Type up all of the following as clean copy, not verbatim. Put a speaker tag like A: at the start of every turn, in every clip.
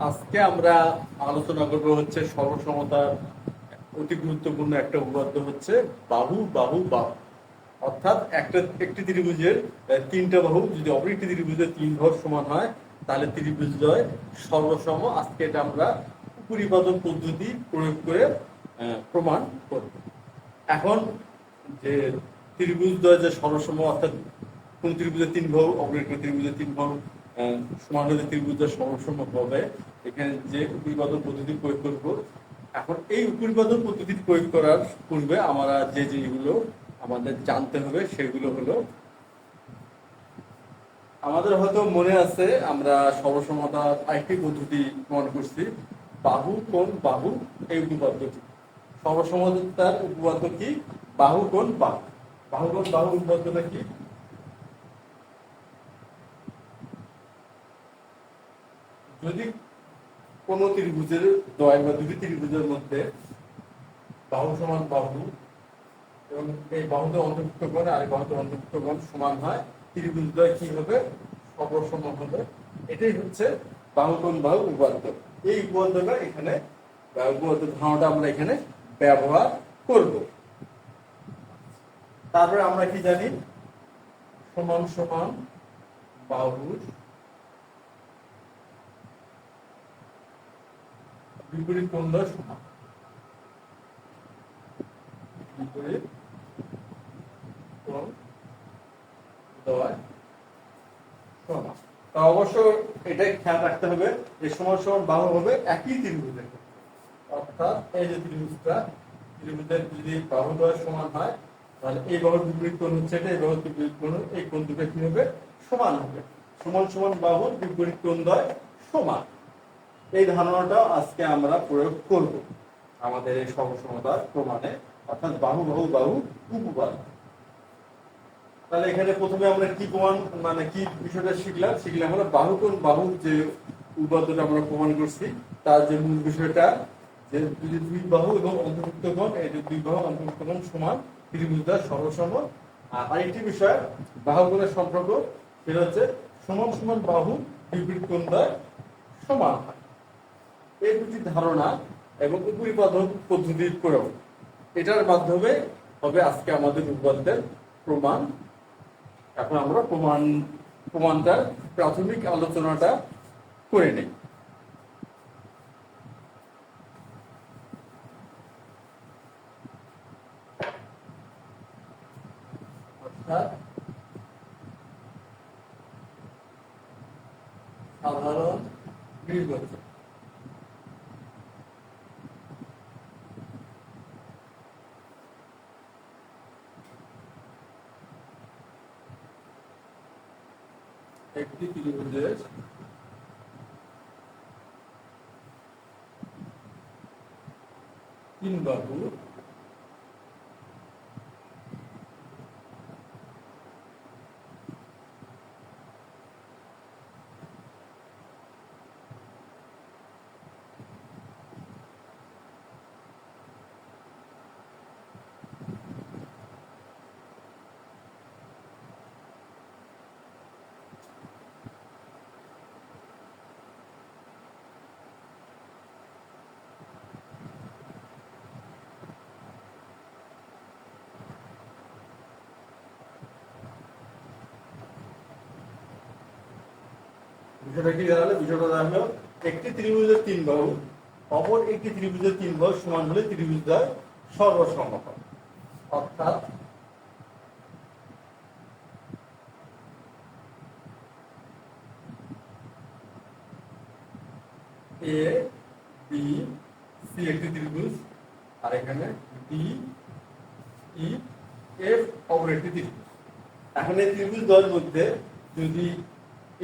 A: আজকে আমরা আলোচনা করব হচ্ছে সর্বসমতার অতি গুরুত্বপূর্ণ একটা উপপাদ্য হচ্ছে বাহু বাহু বাহু। অর্থাৎ একটি ত্রিভুজের তিনটা বাহু যদি অপর একটি ত্রিভুজের তিন বাহু সমান হয় তাহলে ত্রিভুজদ্বয় সর্বসম। আজকে এটা আমরা উপরিপাদন পদ্ধতি প্রয়োগ করে প্রমাণ করব। এখন যে ত্রিভুজদ্বয় যে সর্বসম, অর্থাৎ কোন ত্রিভুজের তিন বাহু অপর একটি ত্রিভুজের তিন বাহু সমান হলে ত্রিভুজদ্বয় সর্বসম হবে, এখানে যে উপরিপাদন পদ্ধতি প্রয়োগ করব। এখন এই উপরিপাদন পদ্ধতি প্রয়োগ করার পূর্বে আমরা যে যেগুলো আমাদের জানতে হবে সেগুলো হলো, আমাদের হয়তো মনে আছে আমরা সর্বসমতার আরেকটি পদ্ধতি প্রমাণ করছি, বাহু কোণ বাহু। এই উপপাদ্যটি সর্বসমতার উপপাদ্য কি? বাহু কোণ বাহু। বাহু কোণ বাহু উপপাদ্যটা কি? যদি কোন ত্রিভুজের দ্বয় বা দুটি ত্রিভুজের মধ্যে বাহু সমান বাহু এবং এই বাহুতে অন্তর্ভুক্ত কোণ আর বাহুতে অন্তর্ভুক্ত কোণ সমান হয়, ত্রিভুজদ্বয় কি হবে? সর্বসম হবে। এটাই হচ্ছে বাহু কোণ বাহু উপপাদ্য। এই উপপাদ্যটা এখানে উপপাদ্য ধারণাটা আমরা এখানে ব্যবহার করব। তারপরে আমরা কি জানি? সমান সমান বাহুর বিপরীত কোণ দ্বয় সমান। বিপরীত কোণ দ্বয় সমান। তা অবশ্য এটাই খেয়াল রাখতে হবে যে সমান সমান বাহু হবে একই ত্রিভুজের। অর্থাৎ এই যে ত্রিভুজের যদি বাহু দ্বয় সমান হয় তাহলে এই বাহুর বিপরীত কোণ হচ্ছে এটা, এই বাহুর বিপরীত কোণ, এই কোণ দুটো কি হবে? সমান হবে। সমান সমান বাহুর বিপরীত কোণ দ্বয় সমান। এই ধারণাটা আজকে আমরা প্রয়োগ করব আমাদের এই সর্বসমতার প্রমাণে, অর্থাৎ বাহু বাহু বাহু উপপাদ্য। তাহলে এখানে প্রথমে আমরা কি প্রমাণ মানে কি বিষয়টা শিখলাম হলো বাহু কোণ বাহু যে উপপাদ্যটা আমরা প্রমাণ করছি তার যে মূল বিষয়টা, যে যদি দুই বাহু এবং অন্তর্ভুক্ত কোণ, এই যে দুই বাহু অন্তর্ভুক্ত কোণ সমান, ত্রিভুজদ্বয় সর্বসম। আর আরেকটি বিষয় বাহু কোণের সম্পর্ক, সেটা হচ্ছে সমান সমান বাহু বিপরীত কোণ দ্বয় সমান হয়। এই দুটি ধারণা এবং উপরিপাদন পদ্ধতির প্রয়োগ, এটার মাধ্যমে হবে আজকে আমাদের উপপাদ্যের প্রমাণ। এখন আমরা প্রমাণটার প্রাথমিক আলোচনাটা করে নেই। অর্থাৎ সাধারণ নির্বাচন। একটি ত্রিভুজের তিন বাহু বিষয়টা কি দাঁড়ালো? বিষয়টা দাঁড়ালো একটি ত্রিভুজের তিন বাহু অপর একটি ত্রিভুজের তিন বাহু সমান হলে ত্রিভুজদ্বয় সর্বসম হবে। অর্থাৎ এ বি সি একটি ত্রিভুজ, আর এখানে ডি ই এফ অপর একটি ত্রিভুজ। এখন এই ত্রিভুজ দ্বয়ের মধ্যে যদি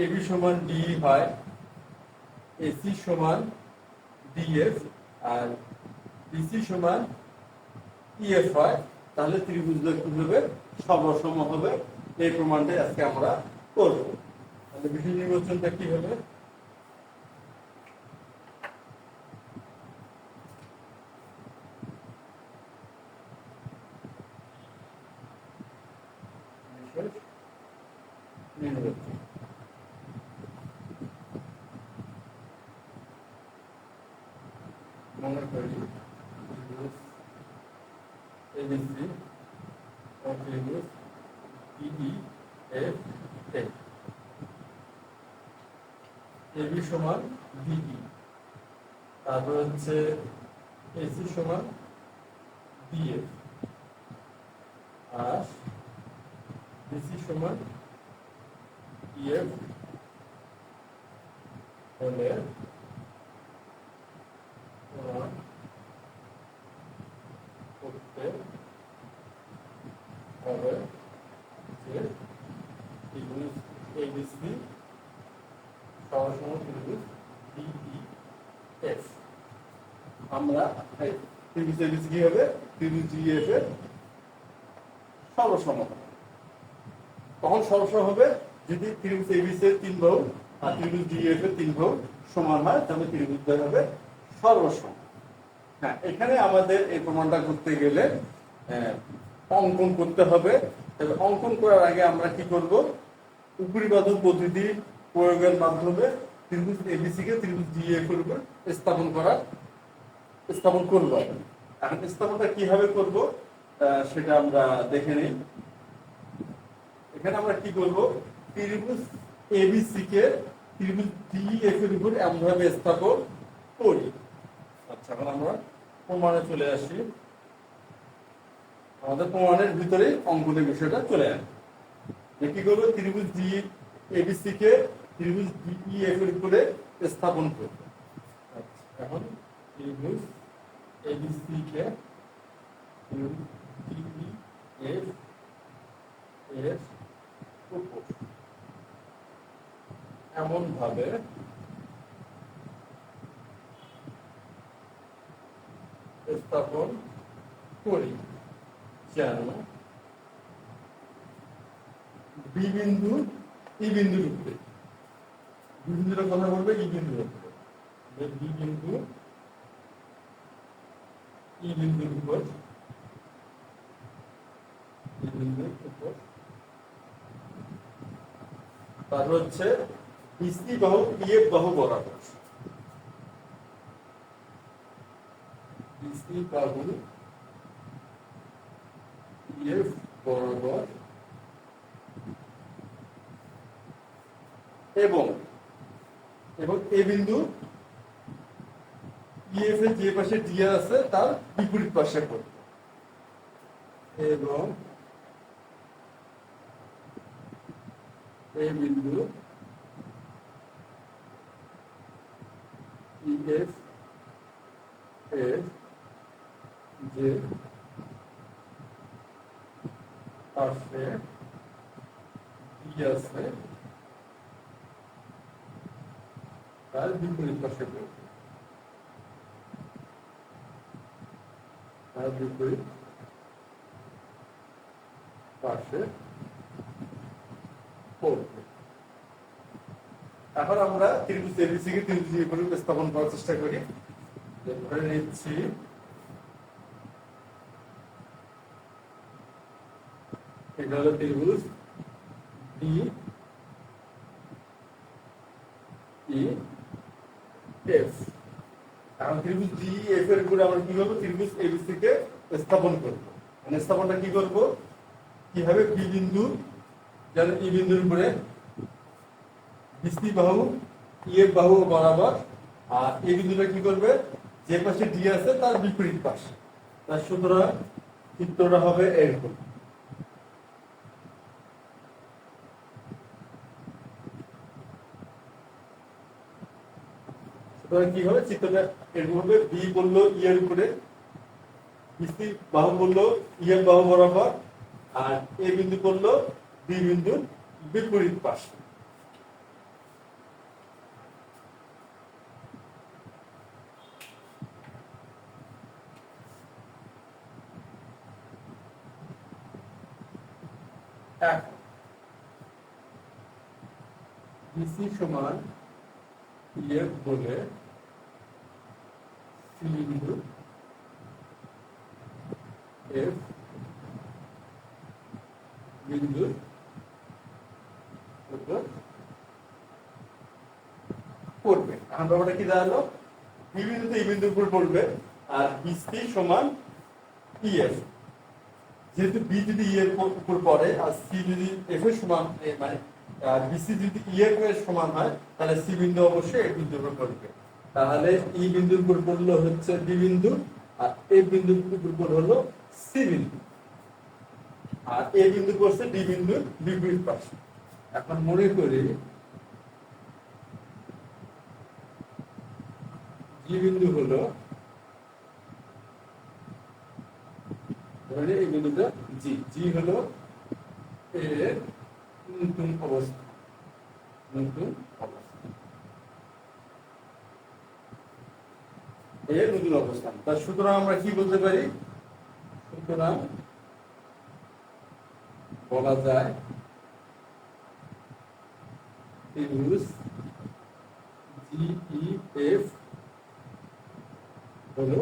A: এবি সমান ডি হয়, এসি সমান ডিএফ আর বিসি সমান ইএফ হয়, তাহলে ত্রিভুজদ্বয় কি হবে? সর্বসম হবে। এই প্রমাণটাই আজকে আমরা করব। তাহলে বিষয় নির্বাচনটা কি হবে? নির্বাচন। মনে করি এবিসি ও ত্রিভুজ ডিই এফ এ, এবি সমান ডিই, তারপর হচ্ছে এসি সমান ডিএফ, আর বিসি সমান ইএফ হলে প্রমাণ করতে হবে যে ত্রিভুজ এবিসি সমান ত্রিভুজ ডিইএফ। আমরা ত্রিভুজ এবিসি কি হবে? ত্রিভুজ ডিইএফ এর সর্বসম। তখন সর্বসম হবে যদি ত্রিভুজ এবিসি এর 3 বাহু আর ত্রিভুজ ডিইএফ এর 3 বাহু সমান হয়, তবে ত্রিভুজদ্বয় হবে সর্বসম। হ্যাঁ, এখানে আমাদের এই প্রমাণটা করতে গেলে অঙ্কন করতে হবে। তবে অঙ্কন করার আগে আমরা কি করব? উপরিবাদক পদ্ধতি প্রয়োগের মাধ্যমে ত্রিভুজ এবিসি কে ত্রিভুজ ডিইএফ এর উপর স্থাপন করব। এখন স্থাপনটা কিভাবে করব সেটা আমরা দেখে নিই। এখানে আমরা কি করব? ত্রিভুজ এবিসি কে ত্রিভুজ ডিইএফ এর উপর এমনভাবে স্থাপন করি। আচ্ছা, এখন আমরা প্রমাণে চলে আসি। আমাদের প্রমাণের ভিতরে অঙ্কনের বিষয়টা চলে আসে। কি করবো? ত্রিভুজ ডি এবিসি কে ত্রিভুজ ডিইএফ এর উপরে স্থাপন করব। আচ্ছা, এখন ত্রিভুজ এবিসি কে ত্রিভুজ ডিইএফ এর উপর এমন ভাবে স্থাপন করি যেন বি বিন্দু ই বিন্দুর উপরে, বি বিন্দুর কথা বলবে ই বিন্দুর উপরে, বি বিন্দু ই বিন্দুর উপর, ই বিন্দুর উপর, তারপর হচ্ছে বিসি বাহু ইএফ বাহু বরাবর, বিসি বাহু ইএফ বরাবর এবং এ বিন্দু ইএফ এর যে পাশে ডি আছে তার বিপরীত পাশে করব, এবং এই বিন্দু ইএফ এর যে পাশে ডি আছে তার বিপরীত পাশে করব, তার বিপরীত পাশে করব। এখন আমরা ত্রিভুজ এবিসি কে ত্রিভুজ ডিইএফ এর উপর স্থাপন করার চেষ্টা করি। ধরে নিচ্ছি এটা হলো ত্রিভুজ ডিইএফ। এখন ত্রিভুজ ডিইএফ এর উপরে আমরা কি করব? ত্রিভুজ এবিসি কে স্থাপন করব। মানে স্থাপনটা কি করব? কিভাবে? বি বিন্দু যেন ই বিন্দুর উপরে বিসি বাহু ইএফ বাহু বরাবর, আর এই বিন্দুটা কি করবে? যে পাশে ডি আছে তার বিপরীত পাশে। তার সুতরাং চিত্রটা হবে এরকম। সুতরাং কি হবে? চিত্রটা এরকম হবে। বি বললো ই এর উপরে, বিসি বাহু বললো ইএফ বাহু বরাবর, আর এ বিন্দু বললো বি বিন্দুর বিপরীত পাশে। বিসি সমান ইএফ বলে সি বিন্দু এফ বিন্দুর উপর পড়বে। এখন ব্যাপারটা কি দাঁড়ালো? বি বিন্দুতে এই বিন্দুর উপর পড়বে, আর বিসি সমান ইএফ। যেহেতু বি যদি ই এর উপর পড়ে আর সি যদি এফ এর সমান, মানে বিসি যদি ই এফ এর সমান হয়, তাহলে সি বিন্দু অবশ্যই এই বিন্দুর উপর পড়বে। তাহলে ই বিন্দুর উপর পড়লো হচ্ছে বি বিন্দু, আর এ বিন্দুর উপর হলো সি বিন্দু, আর এ বিন্দু পড়ছে ডি বিন্দুর বিপরীত পাশে। এখন মনে করি জি বিন্দু হলো, ধরে এই বিন্দুটা জি, জি হলো এর নতুন অবস্থা, নতুন অবস্থা, এর নতুন অবস্থান। তা সুতরাং আমরা কি বলতে পারি? সুতরাং বলা যায় ত্রিভুজ জিইএফ হলো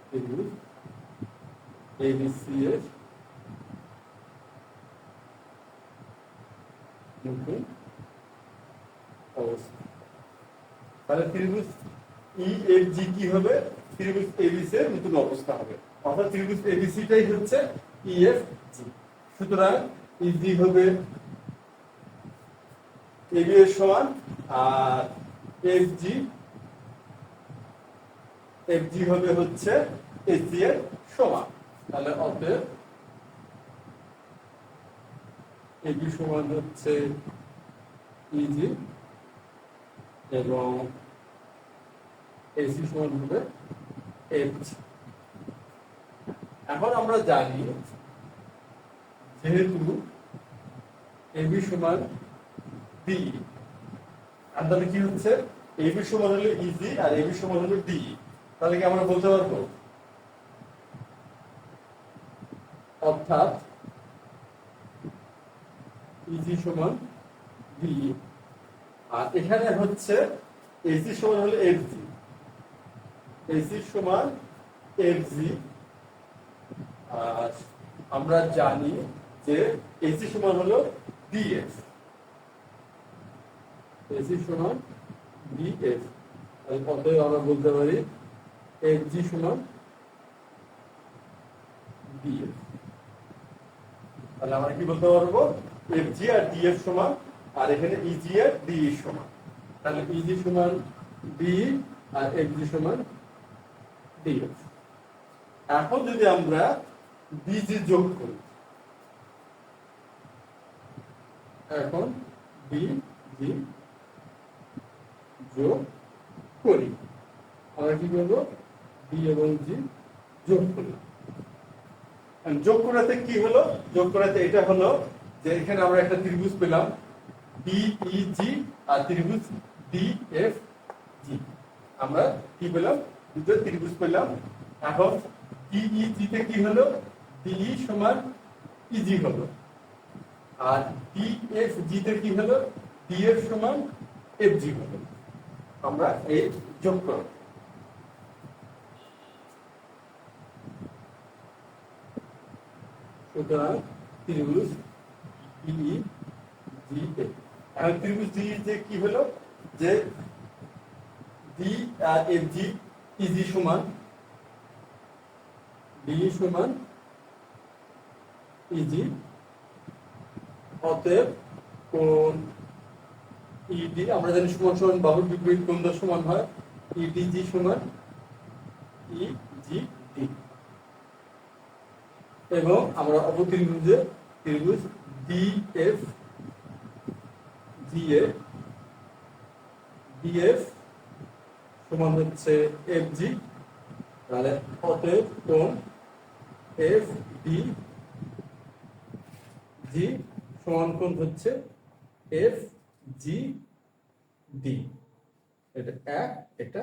A: ত্রিভুজ এবিসি এর নতুন অবস্থা। তাহলে ত্রিভুজ ইএফজি কি হবে? ত্রিভুজ এবিসি এর নতুন অবস্থা হবে, অর্থাৎ ত্রিভুজ এবিসিটাই হচ্ছে ইএফজি। সুতরাং ইজি হবে এবি এর সমান, আর এফজি এফজি হবে হচ্ছে এসি এর সমান। তাহলে অতএব এবি সমান হচ্ছে ইজি এবং এসি সমান হবে এফজি। এখন আমরা জানি যেহেতু এবি সমান ডি, আর তাহলে কি হচ্ছে এবি সমান হলো ইজি আর এবি সমান হলো ডি, তাহলে কি আমরা বলতে পারবো? অর্থাৎ ইজি সমান ডি, আর এখানে হচ্ছে এসি সমান হলো এফজি, এসি সমান এফজি। আর আমরা জানি যে এসি সমান হলো ডিএফ, এসি সমান ডিএফ। অতএব আমরা বলতে পারি এফজি সমান ডিএফ। তাহলে আমরা কি বলতে পারবো? এফজি আর ডিএফ সমান, আর এখানে ইজি আর ডিই সমান। তাহলে ইজি সমান ডি আর এফজি সমান ডিএফ। এখন যদি আমরা বিজি যোগ করি, এখন বিজি যোগ করি, আমরা কি করবো? বি এবং জি যোগ করি। যোগ করাতে কি হলো? যোগ করাতে এটা হলো যে এখানে আমরা একটা ত্রিভুজ পেলাম ডিইজি আর ত্রিভুজ ডিএফজি। আমরা কি পেলাম? দুটো ত্রিভুজ পেলাম। এখন ডিইজি তে কি হলো? ডিই সমান ইজি হলো, আর ডিএফজি তে কি হলো? ডিএফ সমান এফজি হলো। আমরা এই যোগ করব। সুতরাং ত্রিভুজ ডিইজিএ, এখন ত্রিভুজ ডিইজিএ কি হলো? যে ডি আর এফজি ইজি সমান, ডি সমান ইজি। অতএব কোণ ইডি, আমরা জানি সমান সমান বাহুর বিপরীত কোণ দ্বয় সমান হয়, ইডিজি সমান ইজিডি। এবং আমরা অপত্রিভুজে ত্রিভুজ ডিএফ জিএ, ডিএফ সমান হচ্ছে এফজি। তাহলে অতএব কোণ এফ ডি জি সমান কোণ হচ্ছে এফ জি ডি। এটা এক, এটা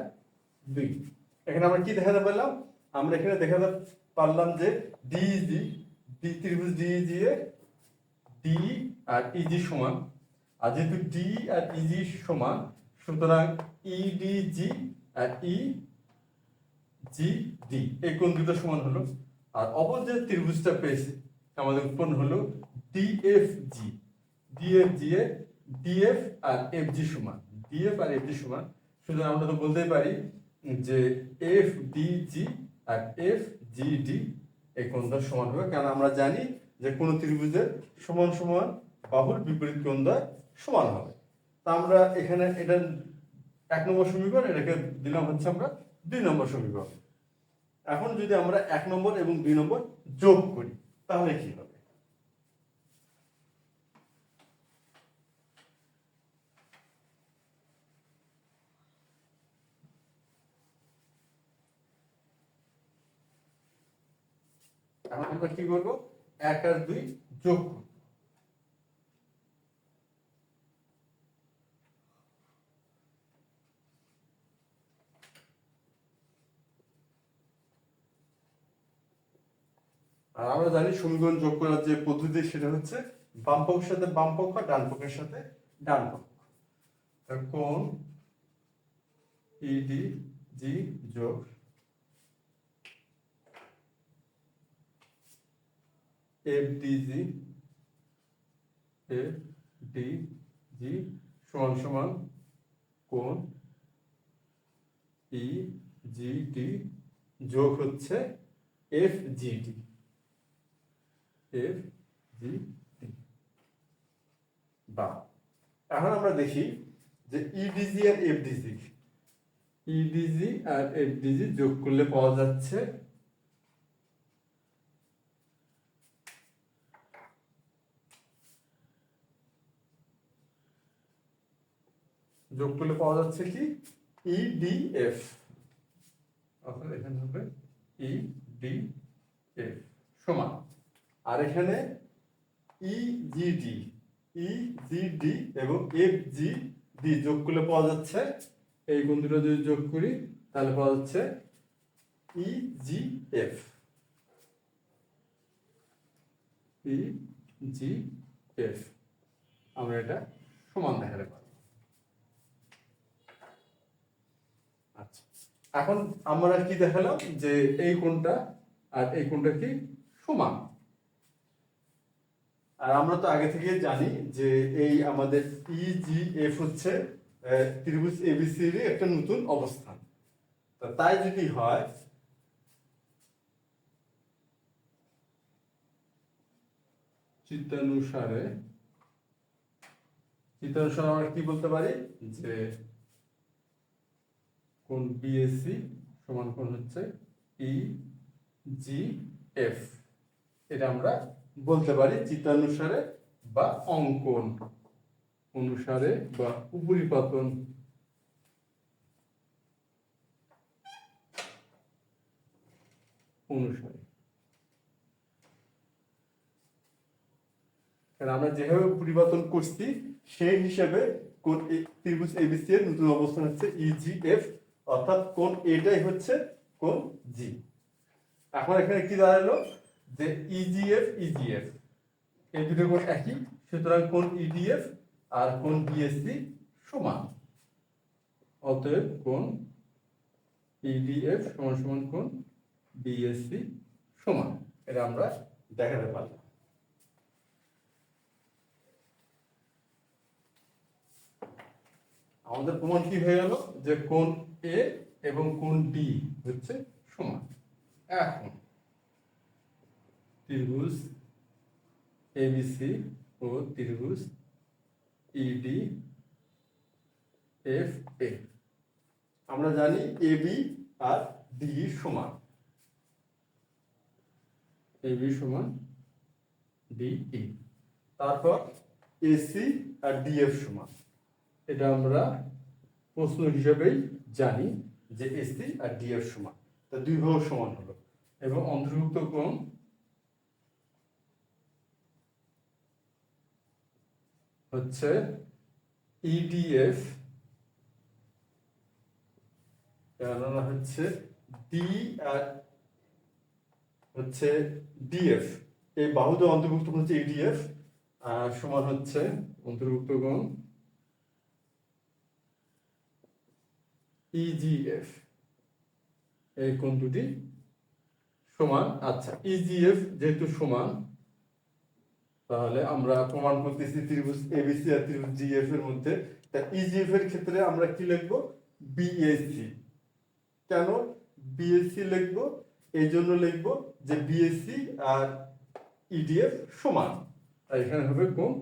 A: দুই। এখানে আমরা কি দেখাতে পারলাম? আমরা এখানে দেখাতে পারলাম যে ডিইজি, ডি ত্রিভুজ ডিইজি এ ডি আর ইজি সমান, আর যেহেতু ডি আর ইজি সমান, সুতরাং ইডিজি আর ইজিডি এই কোণ দুটো সমান হলো। আর অপর যে ত্রিভুজটা পেয়েছি আমাদের উৎপন্ন হলো ডিএফজি, ডিএফজি এ ডিএফ আর এফজি সমান, ডিএফ আর এফজি সমান। সুতরাং আমরা তো বলতেই পারি যে এফ ডি জি আর এফ জি ডি এই কোণটা সমান হবে, কারণ আমরা জানি যে কোনো ত্রিভুজের সমান সমান বাহুর বিপরীত কোণটা সমান হবে। তা আমরা এখানে এটা 1 নম্বর সমীকরণ, এটাকে দিলাম হচ্ছে আমরা 2 নম্বর সমীকরণ। এখন যদি আমরা 1 নম্বর এবং 2 নম্বর যোগ করি তাহলে কি হবে? এখন আমরা কি করবো? 1 আর 2 যোগ করব। আর আমরা জানি সমীকরণ যোগ করার যে পদ্ধতি সেটা হচ্ছে বাম পক্ষের সাথে বাম পক্ষ, ডান পক্ষের সাথে ডান পক্ষ। কোণ ইডি জি যোগ এফ ডি জি সমান সমান কোণ ই জি ডি যোগ হচ্ছে এফ জি ডি। বা এখন আমরা দেখি যে ইডিজি আর এফডিজি যোগ করলে পাওয়া যাচ্ছে কি ইডিএফ, অর্থাৎ এখানে হবে ইডিএফ সমান, আর এখানে ইজিডি এবং এফজিডি যোগ করলে পাওয়া যাচ্ছে, এই কোণ দুটো যদি যোগ করি তাহলে পাওয়া যাচ্ছে ইজিএফ। আমরা এটা সমান দেখাতে পারবো। আচ্ছা, এখন আমরা কি দেখালাম যে এই কোণটা আর এই কোণটা কি সমান। আর আমরা তো আগে থেকে জানি যে এই আমাদের ইজিএফ হচ্ছে ত্রিভুজ এবিসির একটা নতুন অবস্থান। তাই যদি হয় চিত্রানুসারে আমরা কি বলতে পারি যে কোণ বিএসি সমান কোণ হচ্ছে ইজিএফ, এটা আমরা বলতে পারি চিত্রানুসারে বা অঙ্কন অনুসারে বা উপরিপাতন অনুসারে। কারণ আমরা যেভাবে পরিবর্তন করছি সেই হিসাবে কোণ ত্রিভুজ এবিসি এর নতুন অবস্থান হচ্ছে ইজিএফ, অর্থাৎ কোণ এটাই হচ্ছে কোণ জি। এখন এখানে কি দাঁড়ালো যে ইজিএফ এই দুটো কোণ একই, সুতরাং কোণ ইডিএফ আর কোণ বিএসসি সমান, অতএব কোণ ইডিএফ সমান সমান কোণ বিএসসি সমান। এটা আমরা দেখাতে পারলাম। আমাদের প্রমাণ কি হয়ে গেল যে কোণ এ এবং কোণ ডি হচ্ছে সমান। এখন ত্রিভুজ এবিসি ও ত্রিভুজ ইডি এফ এ, আমরা জানি এবি আর ডি সমান, এবি সমান ডিই। তারপর এসি আর ডিএফ সমান, এটা আমরা প্রশ্ন হিসেবেই জানি যে এসি আর ডিএফ সমান, তা দুই বাহু সমান হলো। এবং অন্তর্ভুক্ত কোণ হচ্ছে ইডিএফ, কেননা হচ্ছে ডি আর হচ্ছে ডিএফ, এই বাহুতে অন্তর্ভুক্ত হচ্ছে ইডিএফ সমান হচ্ছে অন্তর্ভুক্ত কোণ ইজিএফ, এই কোণ দুটি সমান। আচ্ছা, ইজিএফ যেহেতু সমান তাহলে আমরা প্রমাণ করতেছি ত্রিভুজ এবিসি আর ত্রিভুজ ডিএফ এর মধ্যে, তা ইজিএফ এর ক্ষেত্রে আমরা কি লিখবো? বিএসি, কেন বিএসসি লিখবো? এই জন্য লিখবো যে বিএসসি আর ইডিএফ সমান, তাই এখানে হবে কোন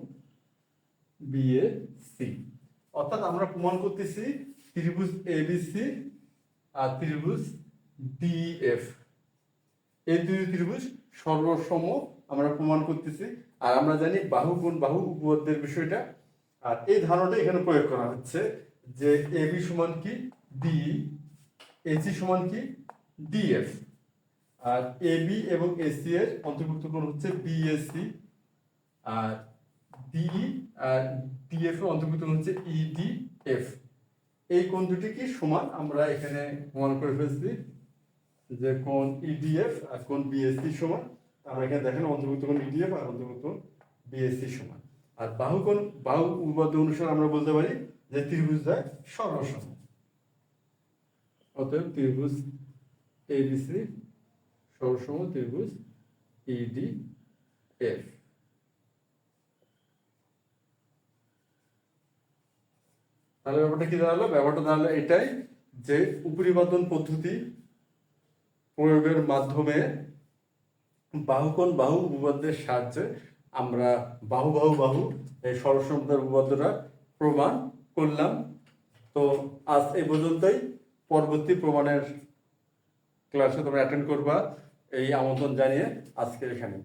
A: বিএসসি। অর্থাৎ আমরা প্রমাণ করতেছি ত্রিভুজ এবিসি আর ত্রিভুজ ডিএফ, এই দুই ত্রিভুজ সর্বসম আমরা প্রমাণ করতেছি। আর আমরা জানি বাহু গুণ বাহু উপপাদ্যের বিষয়টা, আর এই ধারণাটা এখানে প্রয়োগ করা হচ্ছে যে এবি সমান কি ডি, এসি সমান কি ডিএফ, আর এবি এবং এসি এর অন্তর্ভুক্ত কোণ হচ্ছে বিএসসি, আর ডিই আর ডিএফ এর অন্তর্ভুক্ত কোণ হচ্ছে ইডিএফ। এই কোণ দুটি কি সমান আমরা এখানে প্রমাণ করে ফেলছি যে কোণ ইডিএফ আর কোণ বিএসসি সমান। আমরা এখানে দেখেন অন্তর্ভুক্ত কোণ ইডিএফ আর অন্তর্ভুক্ত কোণ বিএসসি সমান। আর বাহু কোণ বাহু উপপাদ্য অনুসারে আমরা বলতে পারি যে ত্রিভুজদ্বয় সর্বসম। অতএব ত্রিভুজ এবিসি সর্বসম ত্রিভুজ ইডিএফ। তাহলে ব্যাপারটা কি দাঁড়ালো? ব্যাপারটা দাঁড়ালো এটাই যে উপরিপাতন পদ্ধতি প্রয়োগের মাধ্যমে বাহুকোণ বাহু উপপাদ্যের সাহায্যে আমরা বাহু বাহু বাহু এই সর্বসমতার উপপাদ্যটা প্রমাণ করলাম। তো আজ এই পর্যন্তই। পরবর্তী প্রমাণের ক্লাসে তোমরা অ্যাটেন্ড করবা এই আমন্ত্রণ জানিয়ে আজকে এখানে।